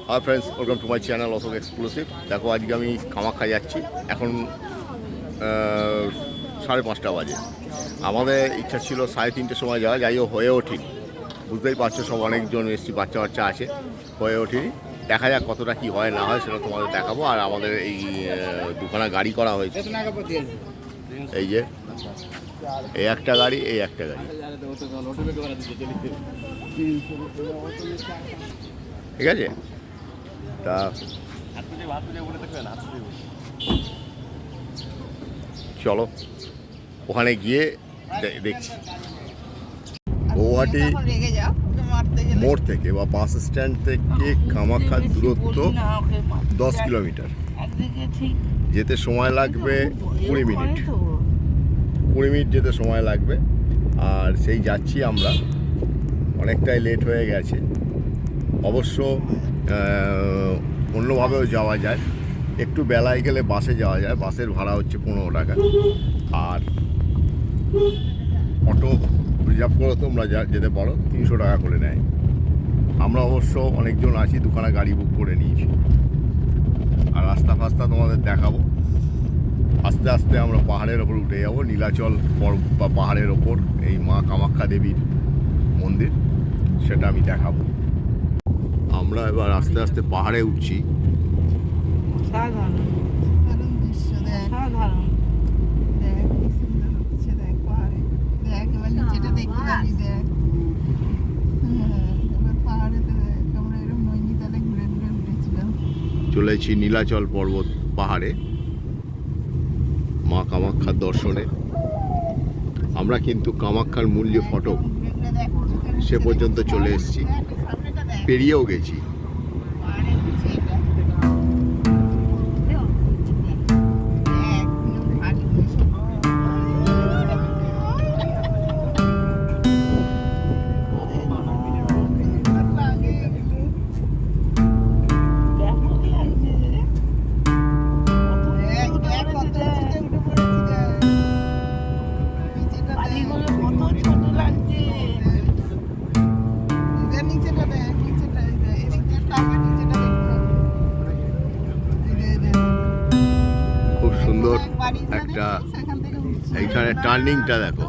High friends, welcome to my channel Ashok exclusive. দেখো, আজকে আমি কামাখ্যা যাচ্ছি। এখন 5:30 বাজে। আমাদের ইচ্ছা ছিল 3:30 সময় যাওয়া, যাইও হয়ে ওঠেনি। বুঝতেই পারছো, সব অনেকজন এসছি, বাচ্চা বাচ্চা আছে, হয়ে ওঠেনি। দেখা যাক কতটা কি হয় না হয়, সেটা তোমাদের দেখাবো। আর আমাদের এই দুখানা গাড়ি করা হয়েছে, এই যে এই একটা গাড়ি, এই একটা গাড়ি, ঠিক আছে। তা চলো ওখানে গিয়ে দেখছি। গৌহাটি মোড় থেকে বা বাস স্ট্যান্ড থেকে কামাখ্যার দূরত্ব 10 কিলোমিটার। যেতে সময় লাগবে 20 মিনিট, 20 মিনিট যেতে সময় লাগবে। আর সেই যাচ্ছি আমরা, অনেকটাই লেট হয়ে গেছে। অবশ্য অন্যভাবেও যাওয়া যায়, একটু বেলায় গেলে বাসে যাওয়া যায়। বাসের ভাড়া হচ্ছে 15 টাকা, আর অটো রিজার্ভ করে তোমরা যেতে পারো, 300 টাকা করে নেয়। আমরা অবশ্য অনেকজন আছি, দুখানা গাড়ি বুক করে নিয়েছি। আর রাস্তা ফাস্তা তোমাদের দেখাবো। আস্তে আস্তে আমরা পাহাড়ের ওপর উঠে যাবো, নীলাচল পর্বত বা পাহাড়ের ওপর এই মা কামাখ্যা দেবীর মন্দির, সেটা আমি দেখাবো। আমরা এবার আস্তে আস্তে পাহাড়ে উঠছি। চলেছি নীলাচল পর্বত পাহাড়ে মা কামাখ্যার দর্শনে। আমরা কিন্তু কামাখ্যার মূল যে ফটক, সে পর্যন্ত চলে এসেছি, পেরিয়েও গেছি। খুব সুন্দর একটা, এইখানে টার্নিংটা দেখো,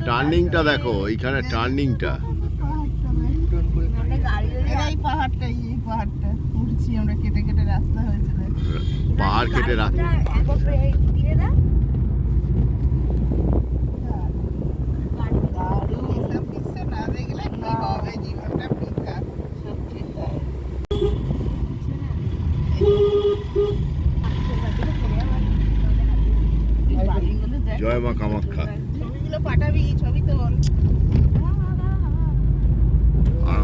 টার্নিংটা দেখো, এইখানে টার্নিংটা। পাহাড় কেটে রাখে। জয় মা কামাখ্যা। আর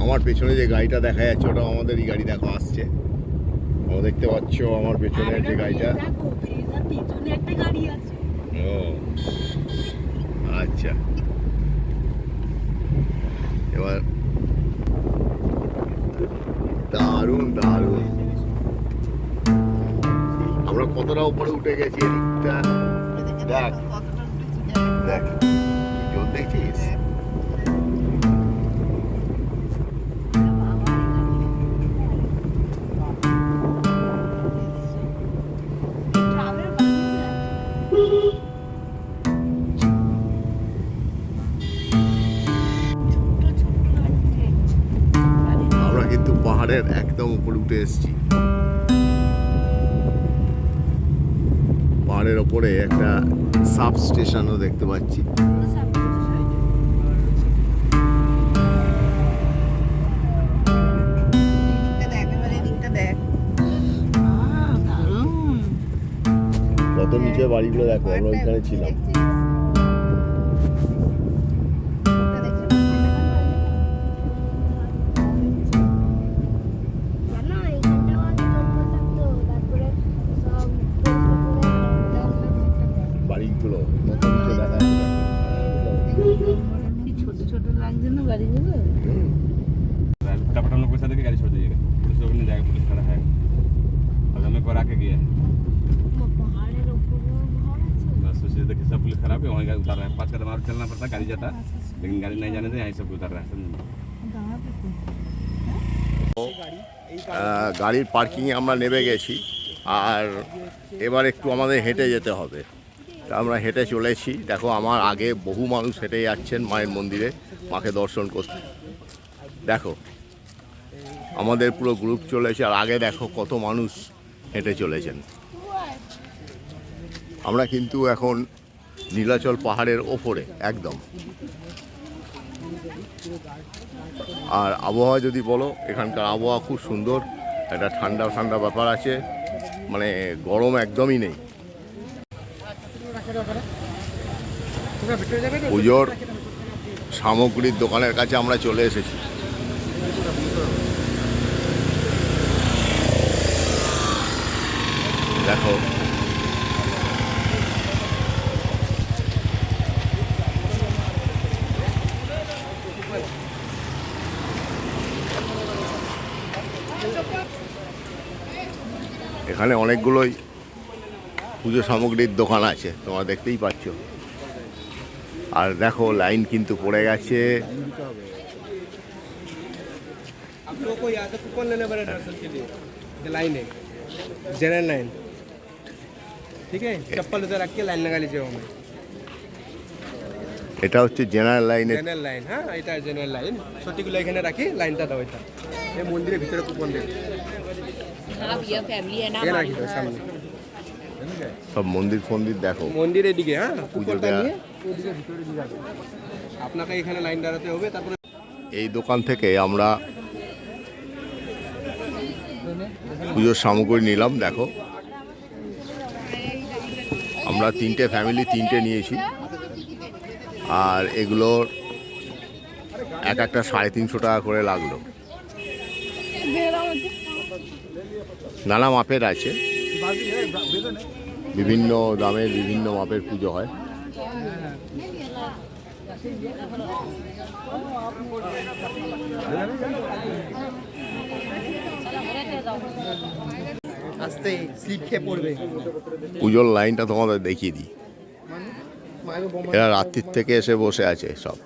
আমার পেছনে যে গাড়িটা দেখা যাচ্ছে, ওটা আমাদেরই গাড়ি। দেখো আসছে, আমরা দেখতে পাচ্ছ আমার পেছনে যে গাড়িটা। ও আচ্ছা, এবার দারুণ দারুণ। আমরা কতটা উপরে উঠে গেছি, এদিকটা দেখ দেখ, জল দেখছিস? আমরা কিন্তু পাহাড়ের একদম উপরে উঠে এসেছি। পাহাড়ের ওপরে একটা সাব স্টেশনও দেখতে পাচ্ছি। কত নিচে বাড়িগুলো দেখো, আমরা ওইখানে ছিলাম। বাড়িগুলো কত নিচে দেখা যাচ্ছে, ছোট ছোট লাগছে না গাড়িগুলো। फटाफट हम लोग पैसा देके गाड़ी छोड़ दीजिएगा, पुलिस लोग नहीं जाएगा, पुलिस खड़ा है। अब हमें को के गया है, बस उसी देखिए सब पुलिस खराब है, वहीं गाड़ी उतार रहा है। 5 कदम और चलना पड़ता, गाड़ी जाता, लेकिन गाड़ी नहीं जाने दे, यहीं सब उतार रहा है। গাড়ির পার্কিংয়ে আমরা নেমে গেছি, আর এবার একটু আমাদের হেঁটে যেতে হবে। তা আমরা হেঁটে চলেছি। দেখো আমার আগে বহু মানুষ হেঁটে যাচ্ছেন মায়ের মন্দিরে মাকে দর্শন করতে। দেখো আমাদের পুরো গ্রুপ চলেছে, আর আগে দেখো কত মানুষ হেঁটে চলেছেন। আমরা কিন্তু এখন নীলাচল পাহাড়ের ওপরে একদম। আর আবহাওয়া যদি বলো, এখানকার আবহাওয়া খুব সুন্দর, একটা ঠান্ডা ঠান্ডা ব্যাপার আছে, মানে গরম একদমই নেই। পুজোর সামগ্রীর দোকানের কাছে আমরা চলে এসেছি। দেখো এখানে অনেকগুলোই পুজো সামগ্রীর দোকান আছে, তোমরা দেখতেই পাচ্ছ। আর দেখো লাইন কিন্তু পড়ে গেছে। लाइन है जनरल लाइन, ठीक है। चप्पल उधर रख के लाइन लगा लीजिए वहाँ में। এটা হচ্ছে জেনারেল লাইনের। জেনারেল লাইন, হ্যাঁ এটা জেনারেল লাইন। সঠিকগুলো এখানে রাখি, লাইনটা দাও এটা। এই মন্দিরের ভিতরে কুপন দেবে। हाँ भैया फैमिली है ना এখানে हमारी। রাখি দাও সামনে। সব মন্দির ফন্দির দেখো। মন্দিরের দিকে, হ্যাঁ কুপনটা দেয়া। নিয়ে ওদিকে ভিতরে দিয়ে যাবে। আপনাকে এখানে লাইন দাঁড়াতে হবে। তারপরে এই দোকান থেকে আমরা পুজোর সামগ্রী নিলাম। দেখো আমরা তিনটে ফ্যামিলি তিনটে নিয়েছি, আর এগুলোর এক একটা 350 টাকা করে লাগলো। নানা মাপের আছে, বিভিন্ন দামের বিভিন্ন মাপের পুজো হয়। আস্তে স্লিপ খেয়ে পড়বে। পুজোর লাইনটা তোমাদের দেখিয়ে দিই। এরা রাত্রির থেকে এসে বসে আছে সব,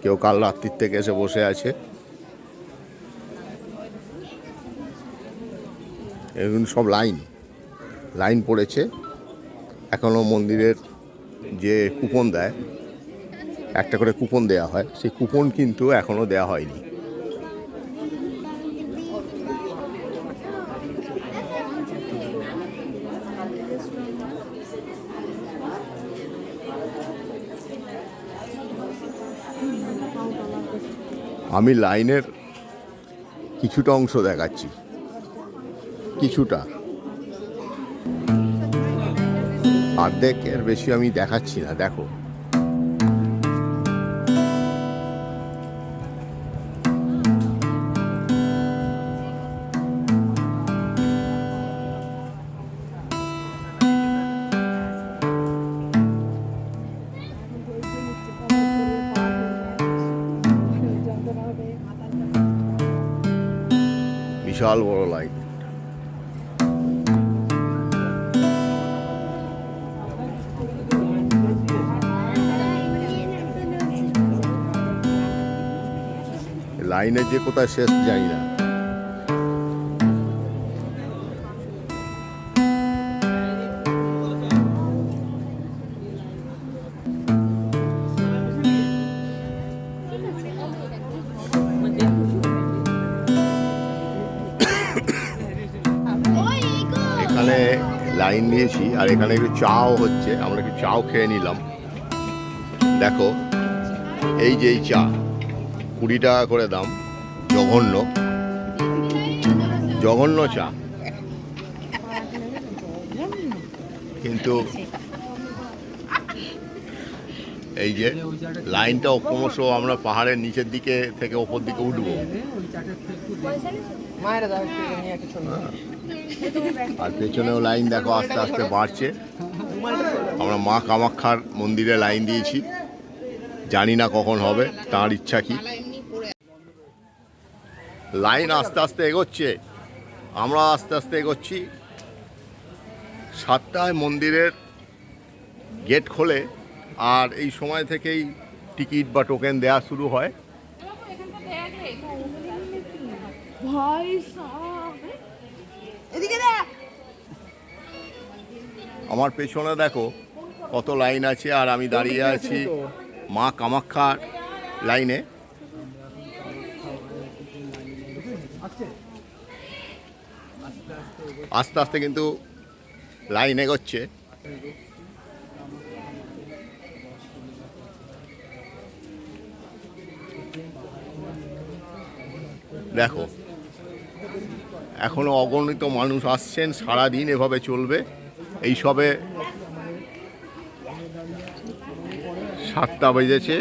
কেউ কাল রাত্রির থেকে এসে বসে আছে। এগুলো সব লাইন পড়েছে। এখনও মন্দিরের যে কুপন দেয়, একটা করে কুপন দেওয়া হয়, সেই কুপন কিন্তু এখনও দেওয়া হয়নি। আমি লাইনের কিছুটা অংশ দেখাচ্ছি, কিছুটা, অর্ধেকের বেশি আমি দেখাচ্ছি না। দেখো বিশাল বড় লাইন। লাইনের যে কোথায় শেষ জানি না। এখানে লাইন দিয়েছি, আর এখানে একটু চাও হচ্ছে, আমরা একটু চাও খেয়ে নিলাম। দেখো এই যে এই চা 20 টাকা করে দাম, জঘন্য চা। কিন্তু এই যে লাইনটা ক্রমশ আমরা পাহাড়ের নিচের দিকে থেকে ওপর দিকে উঠবো, আর পেছনেও লাইন দেখো আস্তে আস্তে বাড়ছে। আমরা মা কামাখ্যার মন্দিরে লাইন দিয়েছি, জানি না কখন হবে, তার ইচ্ছা কি। লাইন আস্তে আস্তে এগোচ্ছে, আমরা আস্তে আস্তে এগোচ্ছি। 7টায় মন্দিরের গেট খোলে, আর এই সময় থেকেই টিকিট বা টোকেন দেওয়া শুরু হয়। ভাই সাহেব এদিকে দেখ আমার পেছনে দেখো কত লাইন আছে, আর আমি দাঁড়িয়ে আছি মা কামাখ্যার লাইনে। আস্তে আস্তে কিন্তু লাইন এগোচ্ছে। দেখো এখনো অগণিত মানুষ আসছেন, সারাদিন এভাবে চলবে। এই সবে 7টা বেজেছে,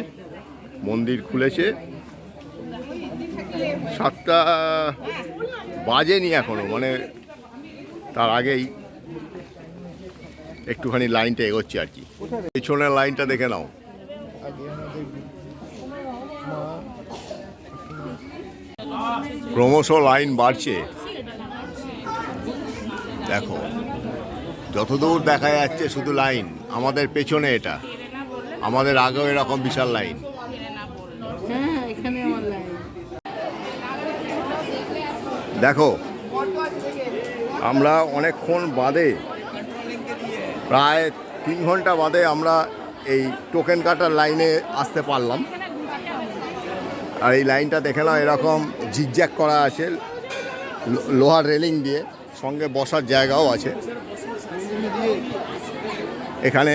মন্দির খুলেছে। 7টা বাজেনি এখনো, মানে তার আগেই একটুখানি লাইনটা এগোচ্ছে আর কি। পিছনের লাইনটা দেখে নাও। ক্রমশ লাইন বাড়ছে। দেখো যতদূর দেখা যাচ্ছে শুধু লাইন। আমাদের পেছনে এটা, আমাদের আগেও এরকম বিশাল লাইন। দেখো আমরা অনেকক্ষণ বাদে, প্রায় 3 ঘন্টা বাদে আমরা এই টোকেন কাটার লাইনে আসতে পারলাম। আর এই লাইনটা দেখে নাও, এরকম জিগজ্যাগ করা আছে লোহার রেলিং দিয়ে, সঙ্গে বসার জায়গাও আছে। এখানে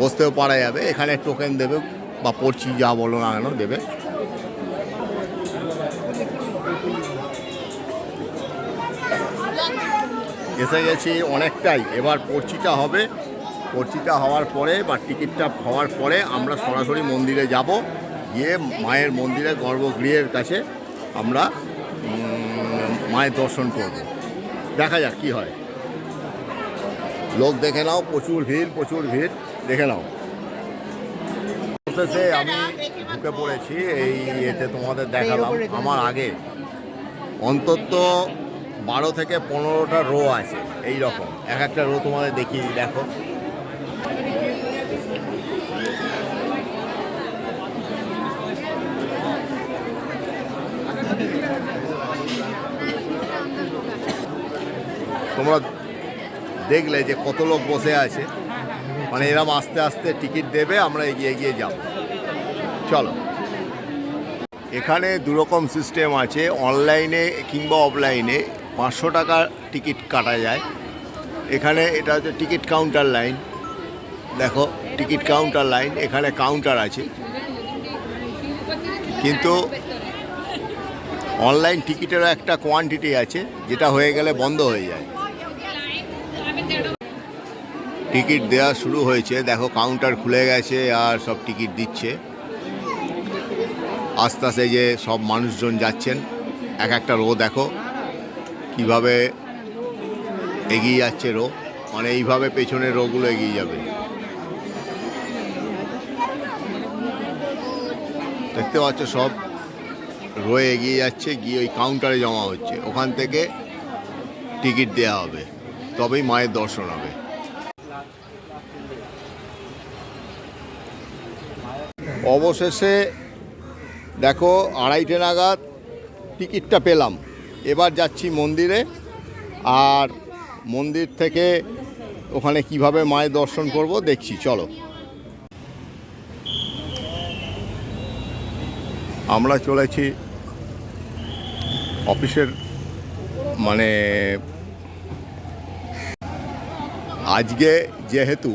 বসতেও পারা যাবে। এখানে টোকেন দেবে বা পড়ছি যা বলো না কেন দেবে। এসে গেছি অনেকটাই। এবার পড়ছিটা হবে, পড়ছিটা হওয়ার পরে বা টিকিটটা হওয়ার পরে আমরা সরাসরি মন্দিরে যাব। গিয়ে মায়ের মন্দিরে গর্ভগৃহের কাছে আমরা মায়ের দর্শন করব। দেখা যাক কি হয়। লোক দেখে নাও, প্রচুর ভিড়, প্রচুর ভিড়, দেখে নাও। প্রসেসে আমি ঢুকে পড়েছি এই এতে, তোমাদের দেখালাম। আমার আগে অন্তত 12 থেকে 15টা রো আছে এই রকম। এক একটা রো তোমাদের দেখিয়ে দেখো। তোমরা দেখলে যে কত লোক বসে আছে, মানে এরকম আস্তে আস্তে টিকিট দেবে, আমরা এগিয়ে এগিয়ে যাব। চলো, এখানে দুরকম সিস্টেম আছে, অনলাইনে কিংবা অফলাইনে। 500 টাকার টিকিট কাটা যায়। এখানে এটা হচ্ছে টিকিট কাউন্টার লাইন। দেখো টিকিট কাউন্টার লাইন, এখানে কাউন্টার আছে। কিন্তু অনলাইন টিকিটেরও একটা কোয়ান্টিটি আছে, যেটা হয়ে গেলে বন্ধ হয়ে যায়। টিকিট দেওয়া শুরু হয়েছে। দেখো কাউন্টার খুলে গেছে আর সব টিকিট দিচ্ছে। আস্তে আস্তে যে সব মানুষজন যাচ্ছেন, এক একটা রো দেখো কিভাবে এগিয়ে যাচ্ছে রো, মানে এইভাবে পেছনের রোগুলো এগিয়ে যাবে। দেখতে পাচ্ছ সব রো এগিয়ে যাচ্ছে, গিয়ে ওই কাউন্টারে জমা হচ্ছে। ওখান থেকে টিকিট দেওয়া হবে, তবেই মায়ের দর্শন হবে। অবশেষে দেখো 2:30 নাগাদ টিকিটটা পেলাম। এবার যাচ্ছি মন্দিরে, আর মন্দির থেকে ওখানে কিভাবে মায়ের দর্শন করব দেখছি। চলো, আমরা চলেছি অফিসের, মানে আজকে যেহেতু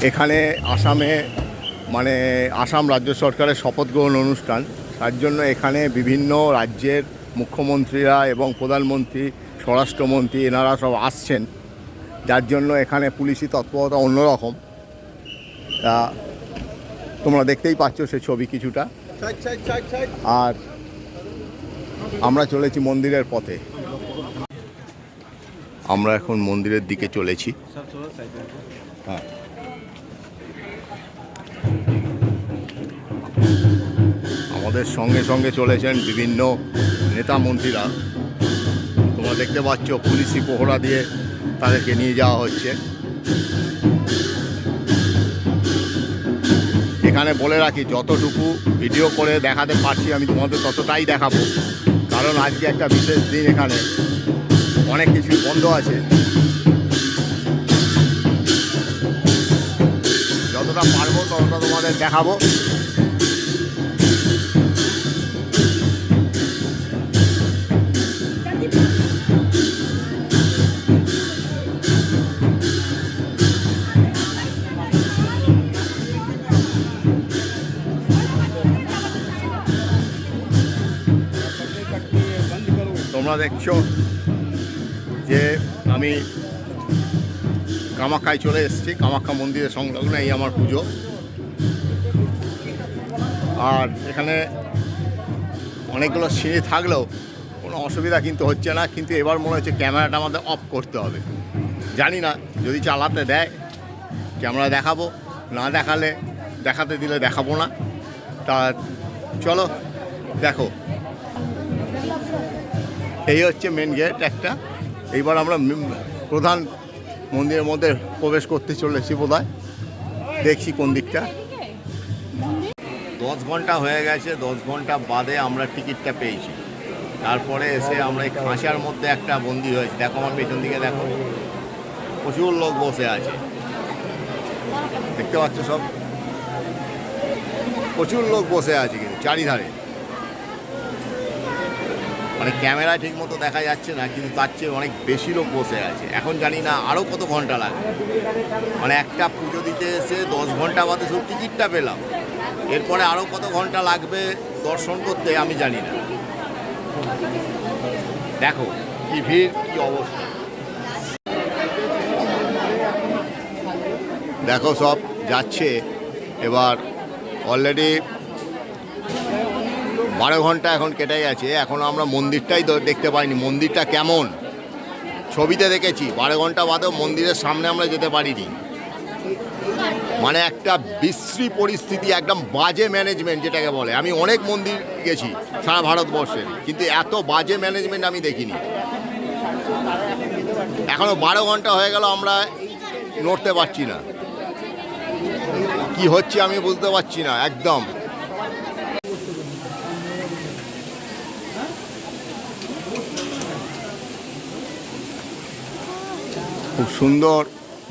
এখানে আসামে, মানে আসাম রাজ্য সরকারের শপথ গ্রহণ অনুষ্ঠান, তার জন্য এখানে বিভিন্ন রাজ্যের মুখ্যমন্ত্রীরা এবং প্রধানমন্ত্রী, স্বরাষ্ট্রমন্ত্রী, এনারা সব আসছেন। যার জন্য এখানে পুলিশি তৎপরতা অন্যরকম। তা তোমরা দেখতেই পাচ্ছ সে ছবি কিছুটা। আর আমরা চলেছি মন্দিরের পথে। আমরা এখন মন্দিরের দিকে চলেছি। হ্যাঁ, আমাদের সঙ্গে সঙ্গে চলেছেন বিভিন্ন নেতা মন্ত্রীরা। তোমরা দেখতে পাচ্ছ পুলিশি প্রহরা দিয়ে তাদেরকে নিয়ে যাওয়া হচ্ছে। এখানে এখানে বলে রাখি, যতটুকু ভিডিও করে দেখাতে পারছি আমি তোমাদের ততটাই দেখাবো, কারণ আজকে একটা বিশেষ দিন, এখানে অনেক কিছুই বন্ধ আছে। যতটা পারবো ততটা তোমাদের দেখাবো। তোমরা দেখছো যে আমি কামাখ্যায় চলে এসেছি। কামাখ্যা মন্দিরের সংলগ্ন এই আমার পুজো। আর এখানে অনেকগুলো সিঁড়ি থাকলেও কোনো অসুবিধা কিন্তু হচ্ছে না, কিন্তু এবার মনে হচ্ছে ক্যামেরাটা আমাদের অফ করতে হবে। জানি না, যদি চালাতে দেয় ক্যামেরা দেখাবো, না দেখাতে দিলে দেখাবো না। তা চলো দেখো, এই হচ্ছে মেন গেট একটা। এইবার আমরা প্রধান মন্দিরের মধ্যে প্রবেশ করতে চলেছি বোধহয়, দেখছি কোন দিকটা। 10 ঘন্টা হয়ে গেছে, 10 ঘন্টা বাদে আমরা টিকিটটা পেয়েছি। তারপরে এসে আমরা এই খাঁচার মধ্যে একটা বন্দি হয়েছি। দেখো আমার পেছন দিকে দেখো, প্রচুর লোক বসে আছে, দেখতে পাচ্ছ সব, প্রচুর লোক বসে আছে কিন্তু চারিধারে। মানে ক্যামেরা ঠিক মতো দেখা যাচ্ছে না, কিন্তু তার চেয়ে অনেক বেশি লোক বসে আছে। এখন জানি না আরও কত ঘন্টা লাগবে। মানে একটা পুজো দিতে এসে 10 ঘন্টা বাদে শুধু টিকিটটা পেলাম, এরপরে আরও কত ঘন্টা লাগবে দর্শন করতে আমি জানি না। দেখো কি ভিড়, কি অবস্থা, দেখো সব যাচ্ছে। এবার অলরেডি 12 ঘন্টা এখন কেটে গেছে, এখনও আমরা মন্দিরটাই দেখতে পাইনি। মন্দিরটা কেমন ছবিতে দেখেছি, 12 ঘন্টা বাদেও মন্দিরের সামনে আমরা যেতে পারিনি। মানে একটা বিশ্রী পরিস্থিতি, একদম বাজে ম্যানেজমেন্ট যেটাকে বলে। আমি অনেক মন্দির গেছি সারা ভারতবর্ষের, কিন্তু এত বাজে ম্যানেজমেন্ট আমি দেখিনি। এখনও 12 ঘন্টা হয়ে গেল, আমরা নড়তে পারছি না। কি হচ্ছে আমি বুঝতে পারছি না একদম। খুব সুন্দর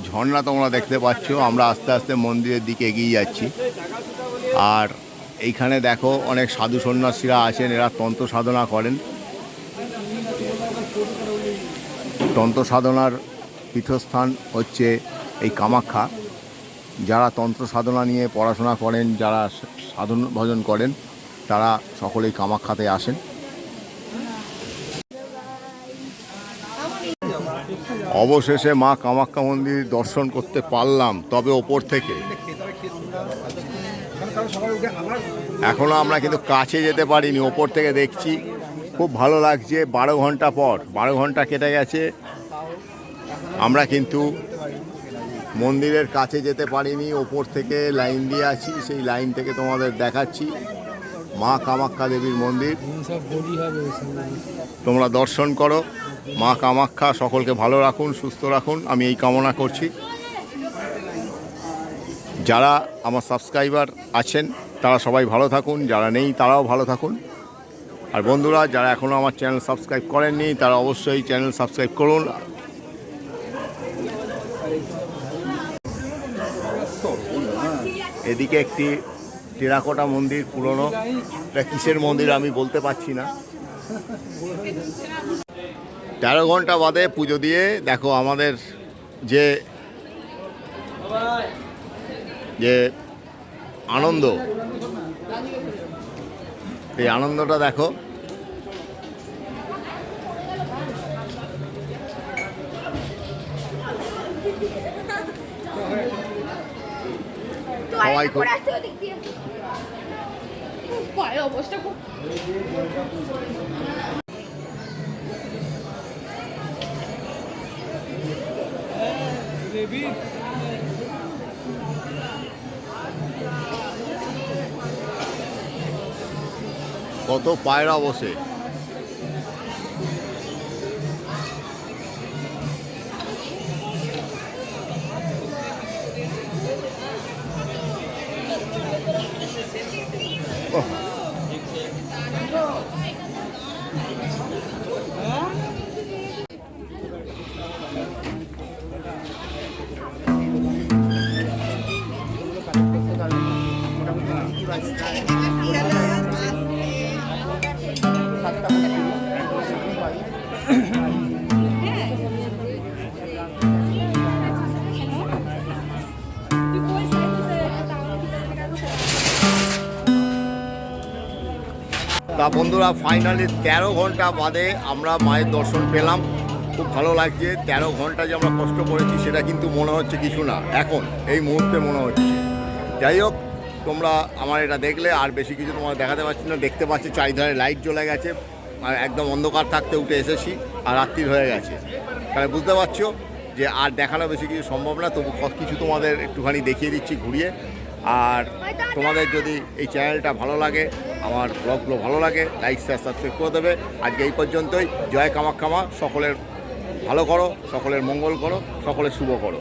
ঝর্ণা তোমরা দেখতে পাচ্ছ। আমরা আস্তে আস্তে মন্দিরের দিকে এগিয়ে যাচ্ছি। আর এইখানে দেখো অনেক সাধু সন্ন্যাসীরা আছেন, এরা তন্ত্র সাধনা করেন। তন্ত্র সাধনার পীঠস্থান হচ্ছে এই কামাখ্যা। যারা তন্ত্র সাধনা নিয়ে পড়াশোনা করেন, যারা সাধন ভজন করেন, তারা সকলেই কামাখ্যাতে আসেন। অবশেষে মা কামাখ্যা মন্দির দর্শন করতে পারলাম, তবে ওপর থেকে। এখনও আমরা কিন্তু কাছে যেতে পারিনি, ওপর থেকে দেখছি। খুব ভালো লাগছে। 12 ঘন্টা পর, 12 ঘন্টা কেটে গেছে, আমরা কিন্তু মন্দিরের কাছে যেতে পারিনি। ওপর থেকে লাইন দিয়ে আছি, সেই লাইন থেকে তোমাদের দেখাচ্ছি মা কামাখ্যা দেবীর মন্দির। তোমরা দর্শন করো। মা কামাখ্যা সকলকে ভালো রাখুন, সুস্থ রাখুন, আমি এই কামনা করছি। যারা আমার সাবস্ক্রাইবার আছেন তারা সবাই ভালো থাকুন, যারা নেই তারাও ভালো থাকুন। আর বন্ধুরা, যারা এখনও আমার চ্যানেল সাবস্ক্রাইব করেননি তারা অবশ্যই চ্যানেল সাবস্ক্রাইব করুন। এদিকে একটি টেরাকোটা মন্দির, পুরনো। এটা কিসের মন্দির আমি বলতে পারছি না। 13 ঘন্টা বাদে পুজো দিয়ে দেখো আমাদের যে যে আনন্দ, এই আনন্দটা দেখো। সবাই খুব অবস্থা খুব কত পায়রা বসে। ওহ, তা বন্ধুরা ফাইনালি 13 ঘন্টা বাদে আমরা মায়ের দর্শন পেলাম। খুব ভালো লাগছে। 13 ঘন্টা যে আমরা কষ্ট করেছি সেটা কিন্তু মনে হচ্ছে কিছু না, এখন এই মুহূর্তে মনে হচ্ছে। যাই হোক, তোমরা আমার এটা দেখলে, আর বেশি কিছু তোমার দেখাতে পারছি না। দেখতে পাচ্ছি চারিধারে লাইট জ্বলে গেছে, আর একদম অন্ধকার থাকতে উঠে এসেছি, আর রাত্রির হয়ে গেছে। তাহলে বুঝতে পারছো যে আর দেখানো বেশি কিছু সম্ভব না। তবু কিছু তোমাদের একটুখানি দেখিয়ে দিচ্ছি ঘুরিয়ে। আর তোমাদের যদি এই চ্যানেলটা ভালো লাগে, আমার ব্লগগুলো ভালো লাগে, লাইক শেয়ার সাবস্ক্রাইব করে দেবে। আজকে এই পর্যন্তই। জয় কামাখ্যা মা, সকলের ভালো করো, সকলের মঙ্গল করো, সকলের শুভ করো।